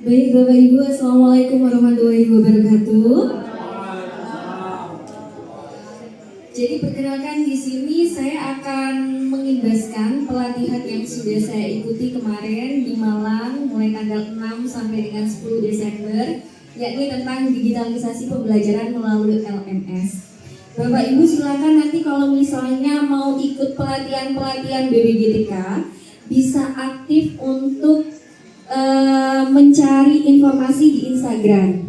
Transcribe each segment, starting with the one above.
Baik Bapak Ibu, Assalamualaikum warahmatullahi wabarakatuh. Jadi perkenalkan di sini saya akan mengimbaskan pelatihan yang sudah saya ikuti kemarin di Malang mulai tanggal 6 sampai dengan 10 Desember, yakni tentang digitalisasi pembelajaran melalui LMS. Bapak Ibu silakan nanti kalau misalnya mau ikut pelatihan-pelatihan BPGTK bisa aktif untuk mencari informasi di Instagram.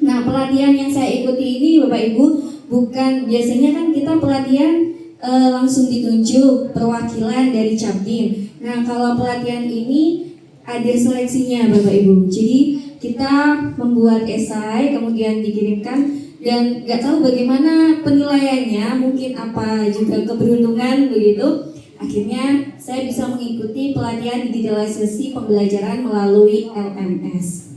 Nah, pelatihan yang saya ikuti ini Bapak Ibu bukan biasanya kan kita pelatihan langsung ditunjuk perwakilan dari Capdim. Nah, kalau pelatihan ini ada seleksinya Bapak Ibu. Jadi kita membuat esai kemudian dikirimkan dan nggak tahu bagaimana penilaiannya, mungkin apa juga keberuntungan begitu. Akhirnya saya bisa mengikuti pelatihan digitalisasi pembelajaran melalui LMS.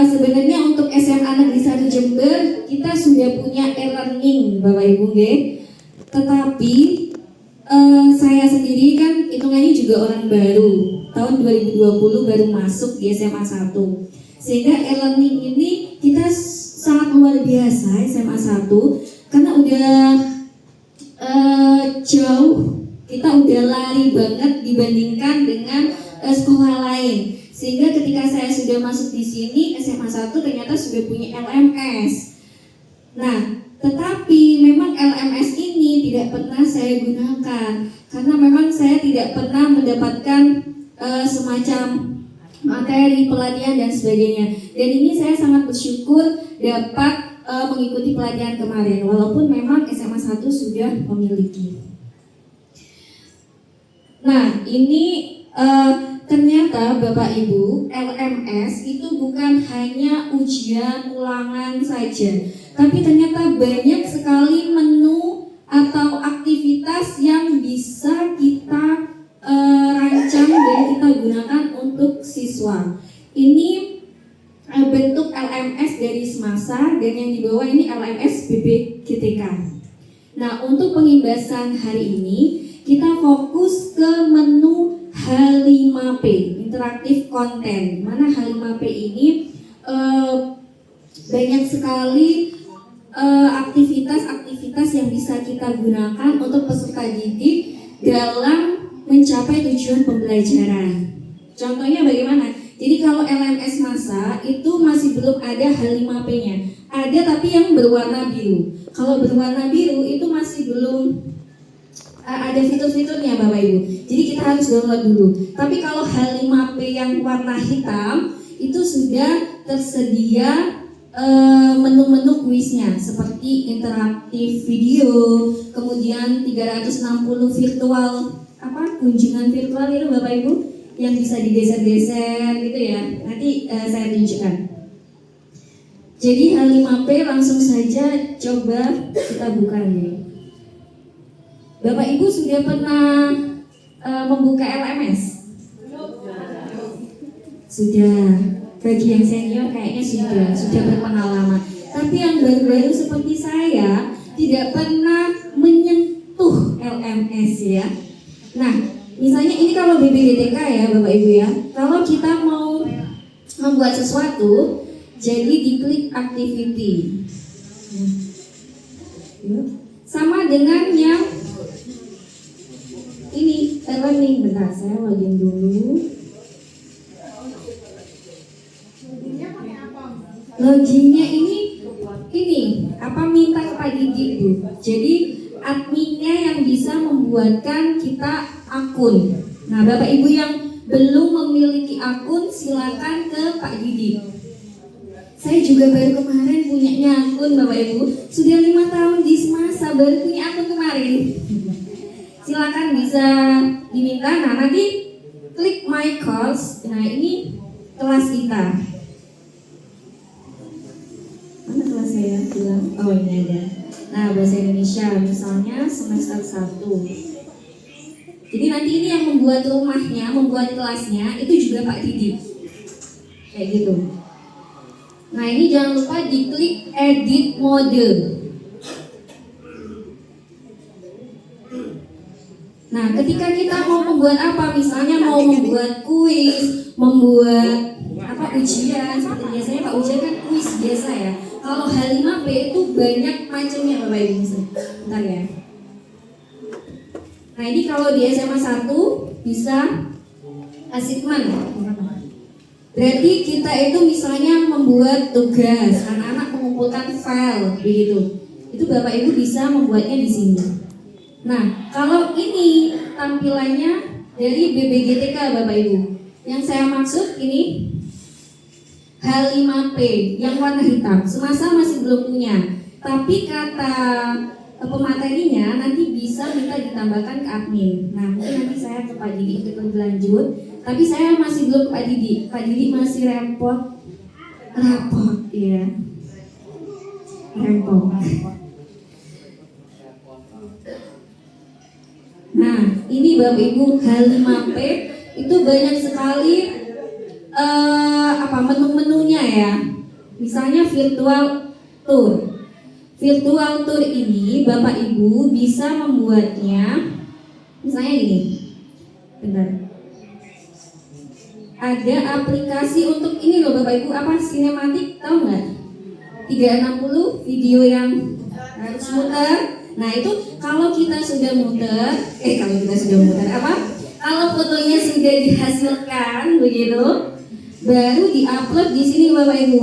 Sebenarnya untuk SMA Negeri 1 Jember kita sudah punya e-learning Bapak Ibu nggih. Tetapi saya sendiri kan hitungannya juga orang baru. Tahun 2020 baru masuk di SMA 1. Sehingga e-learning ini kita sangat luar biasa SMA 1 karena udah jauh, kita udah lari banget dibandingkan dengan sekolah lain. Sehingga ketika saya sudah masuk di sini SMA 1 ternyata sudah punya LMS. Nah, tetapi memang LMS ini tidak pernah saya gunakan karena memang saya tidak pernah mendapatkan semacam materi pelatihan dan sebagainya. Dan ini saya sangat bersyukur dapat mengikuti pelatihan kemarin walaupun memang SMA 1 sudah memiliki. Nah, ini ternyata Bapak Ibu, LMS itu bukan hanya ujian ulangan saja, tapi ternyata banyak sekali menu atau aktivitas yang bisa kita rancang dan kita gunakan untuk siswa. Ini bentuk LMS dari Semasa dan yang di bawah ini LMS BPGTK. Nah, untuk pengimbasan hari ini kita fokus ke menu H5P, interaktif konten. Mana H5P ini banyak sekali aktivitas-aktivitas yang bisa kita gunakan untuk peserta didik dalam mencapai tujuan pembelajaran. Contohnya bagaimana? Jadi kalau LMS Masa itu masih belum ada H5P-nya. Ada tapi yang berwarna biru. Kalau berwarna biru itu masih belum ada fitur-fiturnya Bapak Ibu. Jadi kita harus download dulu. Tapi kalau H5P yang warna hitam itu sudah tersedia menu-menu kuisnya seperti interaktif video, kemudian 360 virtual kunjungan virtual itu Bapak Ibu yang bisa digeser-geser gitu ya. Nanti saya tunjukkan. Jadi H5P langsung saja coba kita buka nih. Bapak Ibu sudah pernah membuka LMS? Sudah. Bagi yang senior kayaknya sudah berpengalaman. Tapi yang baru-baru seperti saya tidak pernah menyentuh LMS ya. Nah, misalnya ini kalau BPGTK ya Bapak Ibu ya. Kalau kita mau membuat sesuatu, jadi diklik activity. Sama dengan yang ini e-learning. Bentar, saya login dulu. Loginnya ini minta ke Pak Didi Bu. Jadi adminnya yang bisa membuatkan kita akun. Nah, Bapak Ibu yang belum memiliki akun silakan ke Pak Didi. Saya juga baru kemarin punyanya akun Bapak Ibu. Sudah 5 tahun di Semasa baru punya akun kemarin. Silakan bisa diminta. Nah, nanti klik my course. Nah, ini kelas kita. Mana kelas saya bilang? Oh, ini ada. Nah, bahasa Indonesia misalnya semester 1. Jadi nanti ini yang membuat rumahnya, membuat kelasnya itu juga Pak Didi. Kayak gitu. Nah, ini jangan lupa diklik edit mode. Nah, ketika kita mau membuat apa, misalnya mau membuat kuis, membuat macam-macamnya Bapak Ibu. Bentar ya. Nah ini kalau di SMA 1 bisa assignment. Berarti kita itu misalnya membuat tugas, anak-anak mengumpulkan file begitu. Itu Bapak Ibu bisa membuatnya di sini. Nah, kalau ini tampilannya dari BBGTK Bapak Ibu. Yang saya maksud ini H5P yang warna hitam. Semasa masih belum punya. Tapi kata pematerinya nanti bisa minta ditambahkan ke admin. Nah, mungkin nanti saya ke Pak Didi untuk lebih lanjut. Tapi saya masih belum ke Pak Didi. Pak Didi masih repot, ya, repot. Nah, ini Bapak Ibu H5P itu banyak sekali menu-menunya ya. Misalnya virtual tour. Virtual tour ini Bapak Ibu bisa membuatnya misalnya gini. Bentar. Ada aplikasi untuk ini loh Bapak Ibu, apa sinematik, tahu nggak? 360 video yang harus muter. Nah itu kalau kita sudah muter, kalau fotonya sudah dihasilkan begitu, baru diupload di sini Bapak Ibu.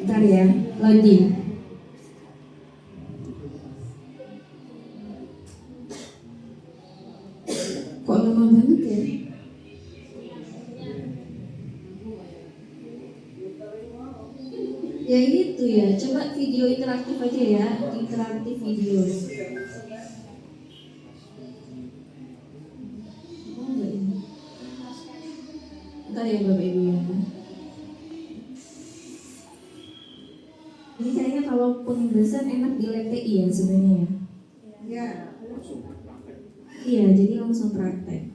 Bentar ya, loading. Kok lama banget ya? Ya itu ya, coba video interaktif aja ya, interaktif video. Bentar ya Bapak Ibu ya. Ini kayaknya kalau penugasan enak di LTI ya sebenarnya ya. Iya, jadi langsung praktek.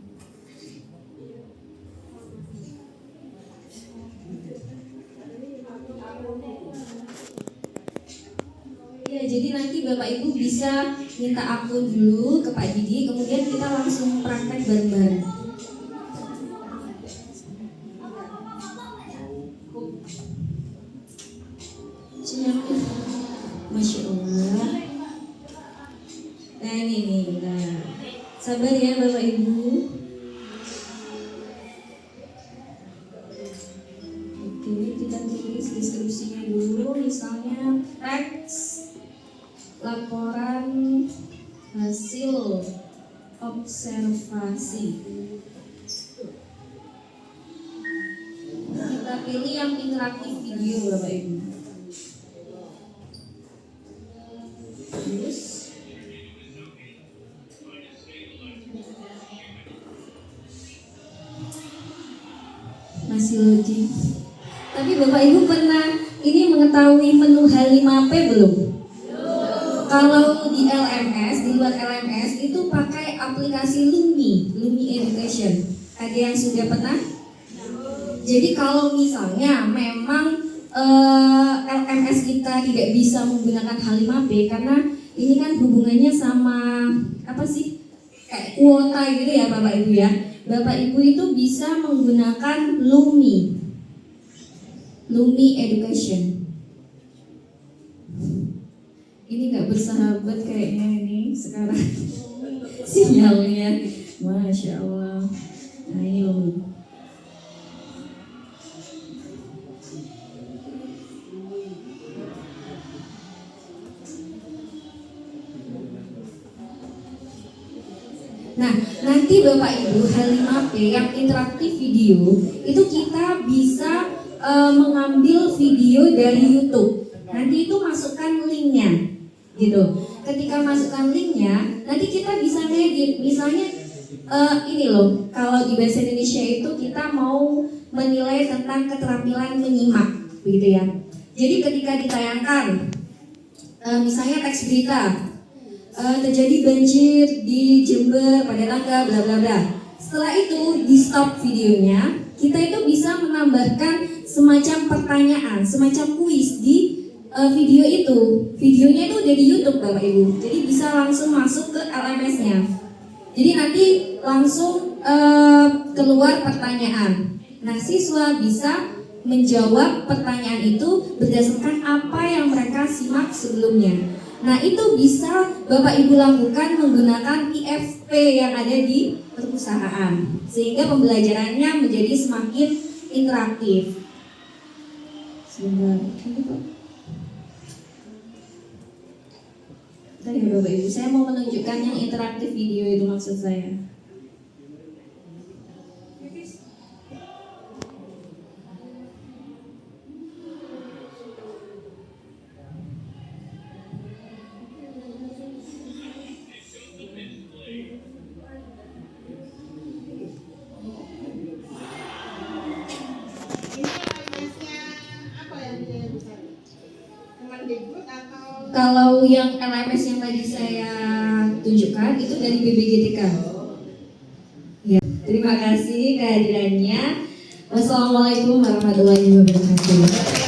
Ya, jadi nanti Bapak Ibu bisa minta akun dulu ke Pak Didi, kemudian kita langsung praktek bareng-bareng. Masya Allah. Nah ini nih, nah. Sabar ya Bapak Ibu. Oke, kita tulis deskripsinya dulu, misalnya teks laporan hasil observasi. Kita pilih yang interaktif video Bapak Ibu. Terus masih loading. Tapi Bapak Ibu pernah ini mengetahui menu H5P belum? Kalau di LMS, di luar LMS itu pakai aplikasi Lumi Education. Ada yang sudah pernah? Jadi kalau misalnya memang LMS kita tidak bisa menggunakan H5P karena ini kan hubungannya sama apa sih? Kayak kuota gitu ya Bapak Ibu ya. Bapak Ibu itu bisa menggunakan Lumi Education. Ini nggak bersahabat kayaknya ini sekarang sinyalnya, Masya Allah. Nah ini Lumi. Nah, nanti Bapak Ibu H5P yang interaktif video itu kita bisa mengambil video dari YouTube. Nanti itu masukkan linknya, gitu. Ketika masukkan linknya, nanti kita bisa ngedit. Misalnya ini loh, kalau di bahasa Indonesia itu kita mau menilai tentang keterampilan menyimak, begitu ya. Jadi ketika ditayangkan, misalnya teks berita. Terjadi banjir di Jember pada tanggal bla bla bla. Setelah itu di stop videonya, kita itu bisa menambahkan semacam pertanyaan, semacam kuis di video itu. Videonya itu udah di YouTube Bapak Ibu. Jadi bisa langsung masuk ke LMS-nya. Jadi nanti langsung keluar pertanyaan. Nah, siswa bisa menjawab pertanyaan itu berdasarkan apa yang mereka simak sebelumnya. Nah, itu bisa Bapak Ibu lakukan menggunakan IFP yang ada di perusahaan, sehingga pembelajarannya menjadi semakin interaktif. Sebentar, ya Bapak Ibu, saya mau menunjukkan yang interaktif video itu maksud saya. Kalau yang LMS yang tadi saya tunjukkan itu dari BPJTK. Ya, terima kasih kehadirannya. Wassalamualaikum warahmatullahi wabarakatuh.